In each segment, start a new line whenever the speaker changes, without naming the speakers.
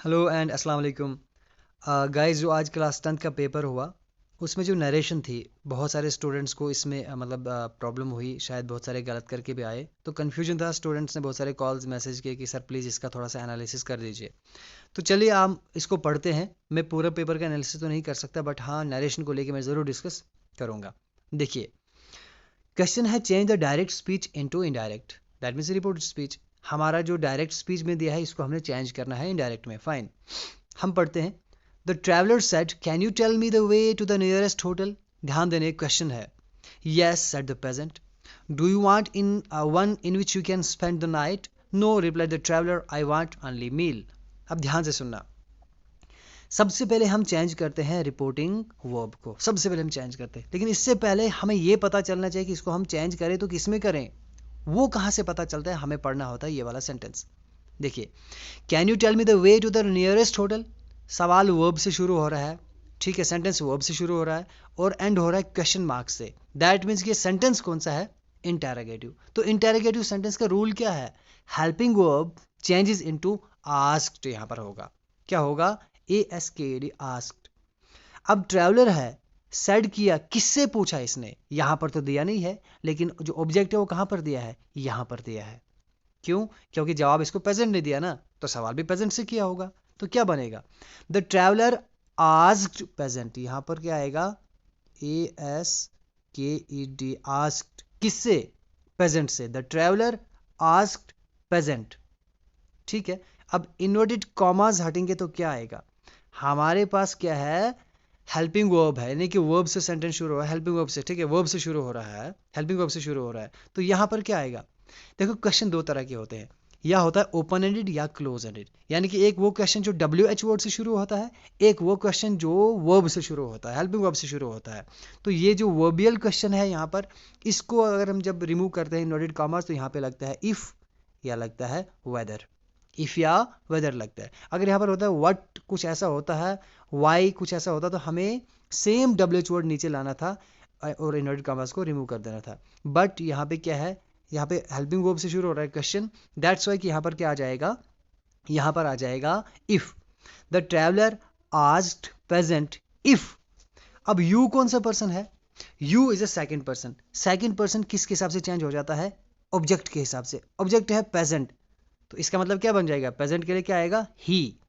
Hello and अस्सलाम वालेकुम guys. जो आज क्लास 10th का पेपर हुआ उसमें जो नरेशन थी, बहुत सारे स्टूडेंट्स को इसमें प्रॉब्लम हुई, शायद बहुत सारे गलत करके भी आए, तो कन्फ्यूजन था। स्टूडेंट्स ने बहुत सारे कॉल्स मैसेज किए कि सर प्लीज़ इसका थोड़ा सा एनालिसिस कर दीजिए। तो चलिए हम इसको पढ़ते हैं। मैं पूरा पेपर का एनालिसिस तो नहीं कर सकता, बट हाँ नरेशन को लेके मैं ज़रूर डिस्कस करूँगा। देखिए, क्वेश्चन है change the direct speech into indirect, that means reported speech. हमारा जो डायरेक्ट स्पीच में दिया है इसको हमने चेंज करना है इनडायरेक्ट में। फाइन, हम पढ़ते हैं। The traveller said can you tell me the way to the nearest hotel. ध्यान देने, क्वेश्चन है। Yes said the pageant. Do you want in one in which you can spend the night. No reply the traveller, I want only meal. अब ध्यान से सुनना। सबसे पहले हम चेंज करते हैं रिपोर्टिंग वर्ब को, सबसे पहले हम चेंज करते हैं। लेकिन इससे पहले हमें यह पता चलना चाहिए कि इसको हम चेंज करें तो किस में करें। वो कहां से पता चलता है, हमें पढ़ना होता है ये वाला सेंटेंस। देखिए, can you tell me the way to the nearest hotel. सवाल वर्ब से शुरू हो रहा है, ठीक है, सेंटेंस वर्ब से शुरू हो रहा है और एंड हो रहा है क्वेश्चन मार्क से। दैट मीन्स ये सेंटेंस कौन सा है, इंटेरोगेटिव। तो इंटेरोगेटिव सेंटेंस का रूल क्या है, helping verb changes into asked. यहां पर होगा, क्या होगा, ASKED, आस्क्ड। अब ट्रैवलर है, सेड किया, किससे पूछा इसने, यहां पर तो दिया नहीं है, लेकिन जो ऑब्जेक्ट है वो कहां पर दिया है, यहां पर दिया है। क्यों, क्योंकि जवाब इसको प्रेजेंट ने दिया ना, तो सवाल भी प्रेजेंट से किया होगा। तो क्या बनेगा, द ट्रैवलर आस्क्ड प्रेजेंट। यहां पर क्या आएगा, ASKED, आस्क्ड। किससे, प्रेजेंट से। द ट्रैवलर आस्क्ड प्रेजेंट, ठीक है। अब इन्वर्टेड कॉमास हटेंगे तो क्या आएगा, हमारे पास क्या है, हेल्पिंग वर्ब है, यानी कि वर्ब से सेंटेंस शुरू हो रहा है, हेल्पिंग वर्ब से, ठीक है, वर्ब से शुरू हो रहा है, हेल्पिंग वर्ब से शुरू हो रहा है। तो यहां पर क्या आएगा, देखो क्वेश्चन दो तरह के होते हैं, या होता है ओपन एंडेड या क्लोज एंडेड। यानी कि एक वो क्वेश्चन जो WH वर्ड से शुरू होता है, एक वो क्वेश्चन जो वर्ब से शुरू होता है, हेल्पिंग वर्ब से शुरू होता है। तो ये जो वर्बियल क्वेश्चन है यहाँ पर, इसको अगर हम जब रिमूव करते हैं इन्वर्टेड कॉमास, तो यहाँ पे लगता है इफ या लगता है वेदर, इफ या वेदर लगता है। अगर यहाँ पर होता है व्हाट, कुछ ऐसा होता है, वाई कुछ ऐसा होता, तो हमें सेम WH वर्ड नीचे लाना था और इन्वर्टेड कॉमास को रिमूव कर देना था। बट यहाँ पे क्या है, यहाँ पे हेल्पिंग वर्ब से शुरू हो रहा है क्वेश्चन, दैट्स वाई कि यहाँ पर क्या आ जाएगा, यहाँ पर आ जाएगा if. The traveller asked present if. अब यू कौन सा पर्सन है, you is a second person. Second person किसके हिसाब से चेंज हो जाता है, ऑब्जेक्ट के हिसाब से। ऑब्जेक्ट है प्रेजेंट, तो इसका मतलब क्या बन जाएगा, प्रेजेंट के लिए क्या आएगा, he.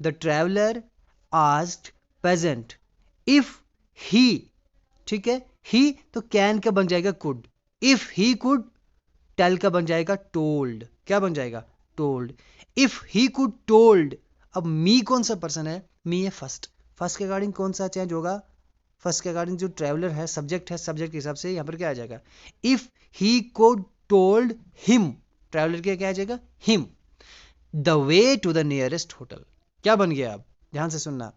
The traveller asked present if he, ठीक है, ही तो कैन का बन जाएगा could, if he could tell का बन जाएगा टोल्ड, क्या बन जाएगा, told. If he could told. अब मी कौन सा पर्सन है, मी है फर्स्ट। फर्स्ट के अकॉर्डिंग कौन सा चेंज होगा, फर्स्ट के अकॉर्डिंग जो ट्रैवलर है सब्जेक्ट है, सब्जेक्ट के हिसाब से यहाँ पर क्या आ जाएगा, if he could told him. Traveller के क्या आ जाएगा, him the way to the nearest hotel. क्या बन गया, अब ध्यान से सुनना।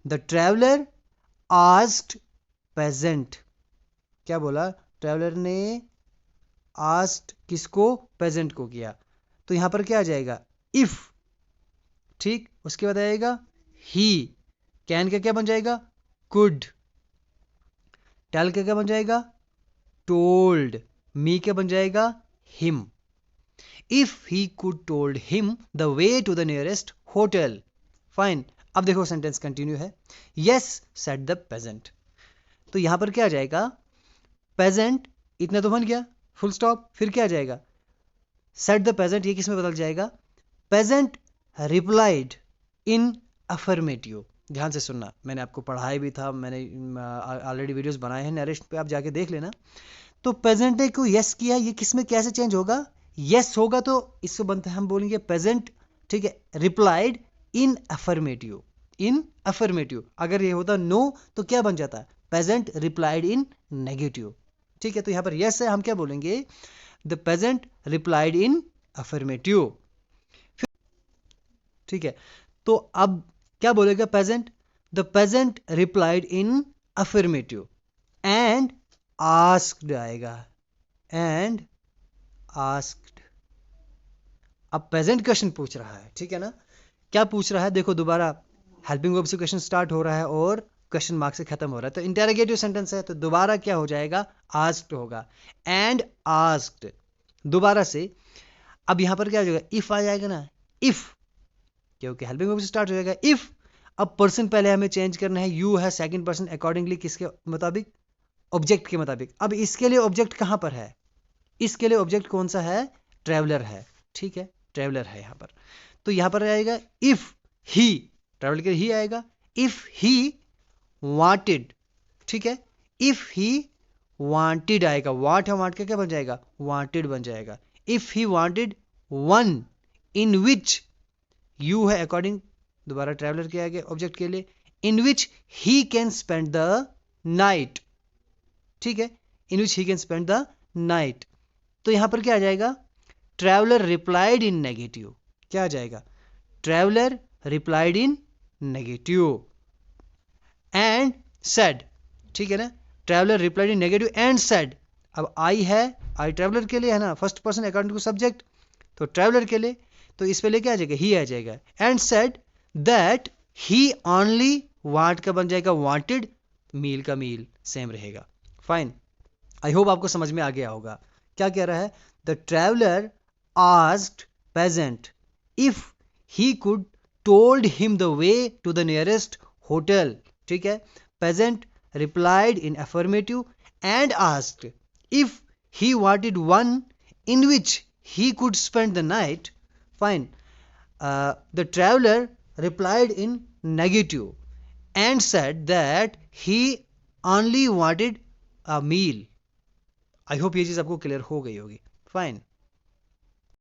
द ट्रैवलर आस्क्ड प्रेजेंट, क्या बोला, ट्रैवलर ने आस्क्ड किसको, प्रेजेंट को किया, तो यहां पर क्या आ जाएगा, इफ, ठीक। उसके बाद आएगा ही, कैन का क्या बन जाएगा, कुड। टेल का क्या बन जाएगा, टोल्ड। मी क्या बन जाएगा, him. If he could told him the way to the nearest hotel. Fine, अब देखो सेंटेंस कंटिन्यू है। यस सेड द पेजेंट, तो यहां पर क्या आ जाएगा, पेजेंट, इतना तो बन गया, फुल स्टॉप। फिर क्या आ जाएगा, सेड द पेजेंट, ये किस में बदल जाएगा, पेजेंट रिप्लाइड इन अफर्मेटिव। ध्यान से सुनना, मैंने आपको पढ़ाया भी था, मैंने ऑलरेडी वीडियोस बनाए हैं, नरेशन पे आप जाके देख लेना। तो पेजेंट ने को यस किया, ये किस में कैसे चेंज होगा, यस होगा तो इसको बनता है, हम बोलेंगे पेजेंट, ठीक है, replied in affirmative, in affirmative. अगर ये होता नो तो क्या बन जाता, पेजेंट रिप्लाइड इन नेगेटिव, ठीक है। तो यहां पर यस है, हम क्या बोलेंगे, the peasant replied in affirmative, ठीक है। तो अब क्या बोलेगा peasant, the peasant replied in affirmative and asked आएगा, एंड आस्क्ड। अब प्रेजेंट क्वेश्चन पूछ रहा है, ठीक है ना, क्या पूछ रहा है, देखो दोबारा हेल्पिंग वर्ब से क्वेश्चन स्टार्ट हो रहा है और क्वेश्चन मार्क से खत्म हो रहा है, तो इंटेरोगेटिव सेंटेंस है, तो दोबारा क्या हो जाएगा, आस्क्ड होगा, एंड आस्क्ड दोबारा से। अब यहां पर क्या हो जाएगा, इफ आ जाएगा ना, इफ, क्योंकि हेल्पिंग वर्ब से स्टार्ट हो जाएगा। इफ, अब पर्सन पहले हमें चेंज करना है, यू है सेकंड पर्सन अकॉर्डिंगली किसके मुताबिक, ऑब्जेक्ट के मुताबिक। अब इसके लिए ऑब्जेक्ट कहां पर है, इसके लिए ऑब्जेक्ट कौन सा है, ट्रैवलर है, ठीक है, ट्रैवलर है यहां पर। तो यहां पर आएगा इफ ही, ट्रैवलर के ही आएगा, इफ ही वांटेड, ठीक है, इफ ही वांटेड आएगा, वांट है, वांट का क्या बन जाएगा, वांटेड बन जाएगा। If he wanted one in which, you है अकॉर्डिंग, दोबारा ट्रैवलर के आगे ऑब्जेक्ट के लिए, in which he can spend the night, ठीक है, in which he can spend the night. तो यहां पर क्या आ जाएगा, ट्रैवलर रिप्लाइड इन नेगेटिव, क्या आ जाएगा, traveller replied in negative and said, ठीक है ना, traveller replied in negative and said. अब आई है, आई ट्रैवलर के लिए है ना, first person according to subject, तो ट्रैवलर के लिए, तो इस पे लेके आ जाएगा, ही आ जाएगा, and said that he only, want का बन जाएगा वांटेड, मील का मील सेम रहेगा। फाइन, आई होप आपको समझ में आ गया होगा। क्या कह रहा है, the traveller asked peasant if he could told him the way to the nearest hotel, ठीक है, peasant replied in affirmative and asked if he wanted one in which he could spend the night. Fine. The traveler replied in negative and said that he only wanted a meal. I hope ये चीज आपको clear हो गई होगी। Fine,